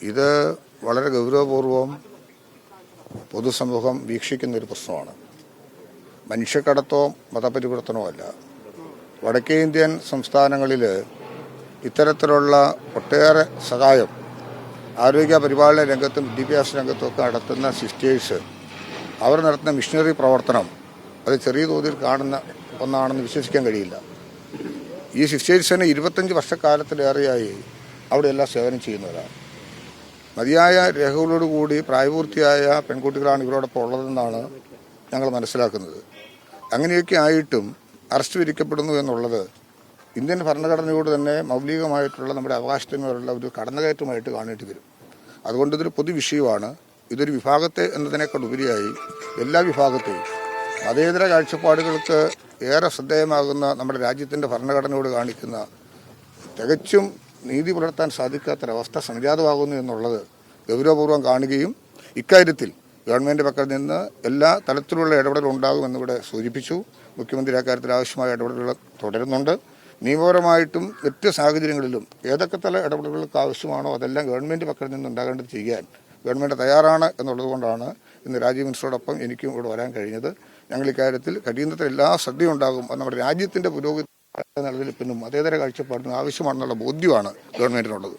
ഇത് വളരെ ഗൗരവപൂർവം പൊതുസമൂഹം വീക്ഷിക്കുന്നൊരു പ്രശ്നമാണ്. മനുഷ്യക്കടത്തോ മതപരിവർത്തനമോ അല്ല. വടക്കേ ഇന്ത്യൻ സംസ്ഥാനങ്ങളിൽ ഇത്തരത്തിലുള്ള ഒട്ടേറെ സഹായം ആരോഗ്യ പരിപാലന രംഗത്തും വിദ്യാഭ്യാസ രംഗത്തും ഒക്കെ നടത്തുന്ന സിസ്റ്റേഴ്സ് അവർ നടത്തുന്ന മിഷണറി പ്രവർത്തനം അത് ചെറിയ തോതിൽ കാണുന്ന ഒന്നാണെന്ന് വിശ്വസിക്കാൻ കഴിയില്ല. ഈ സിസ്റ്റേഴ്സിന് 25 വർഷക്കാലത്തിലേറെയായി അവിടെ എല്ലാം സേവനം ചെയ്യുന്നവരാണ്. മതിയായ രേഖകളോടുകൂടി പ്രായപൂർത്തിയായ പെൺകുട്ടികളാണ് ഇവരോടൊപ്പം ഉള്ളതെന്നാണ് ഞങ്ങൾ മനസ്സിലാക്കുന്നത്. അങ്ങനെയൊക്കെ ആയിട്ടും അറസ്റ്റ് വിധിക്കപ്പെടുന്നു എന്നുള്ളത് ഇന്ത്യൻ ഭരണഘടനയോട് തന്നെ മൗലികമായിട്ടുള്ള നമ്മുടെ അവകാശത്തിനുള്ള ഒരു കടന്നുകയറ്റമായിട്ട് കാണേണ്ടി വരും. അതുകൊണ്ട് ഇതൊരു പൊതുവിഷയമാണ്. ഇതൊരു വിഭാഗത്തെ എന്നതിനേക്കാൾ ഉപരിയായി എല്ലാ വിഭാഗത്തെയും മതേതര കാഴ്ചപ്പാടുകൾക്ക് ഏറെ ശ്രദ്ധേയമാകുന്ന നമ്മുടെ രാജ്യത്തിൻ്റെ ഭരണഘടനയോട് കാണിക്കുന്ന തികച്ചും നീതി പുലർത്താൻ സാധിക്കാത്തൊരവസ്ഥ സംജാതമാകുന്നു എന്നുള്ളത് ഗൗരവപൂർവ്വം കാണുകയും ഇക്കാര്യത്തിൽ ഗവൺമെൻറ് പക്കൽ നിന്ന് എല്ലാ തലത്തിലുള്ള ഇടപെടലുണ്ടാകുമെന്നിവിടെ സൂചിപ്പിച്ചു. മുഖ്യമന്ത്രി അക്കാര്യത്തിൽ ആവശ്യമായ ഇടപെടലുകൾ തുടരുന്നുണ്ട്. നിയമപരമായിട്ടും മറ്റ് സാഹചര്യങ്ങളിലും ഏതൊക്കെ തല ഇടപെടലുകൾക്ക് ആവശ്യമാണോ അതെല്ലാം ഗവൺമെൻറ് പക്കൽ നിന്നുണ്ടാകേണ്ടത് ചെയ്യാൻ ഗവൺമെൻറ് തയ്യാറാണ് എന്നുള്ളതുകൊണ്ടാണ് ഇന്ന് രാജീവ് മിനിസ്റ്ററോടൊപ്പം എനിക്കും ഇവിടെ വരാൻ കഴിഞ്ഞത്. ഞങ്ങൾ ഇക്കാര്യത്തിൽ കഴിയുന്നത്ര എല്ലാ ശ്രദ്ധയുണ്ടാകും. അത് നമ്മുടെ രാജ്യത്തിൻ്റെ പുരോഗതി നിലനിൽപ്പിനും മതേതര കാഴ്ചപ്പാടിനും ആവശ്യമാണെന്നുള്ള ബോധ്യമാണ് ഗവൺമെൻറ്റിനുള്ളത്.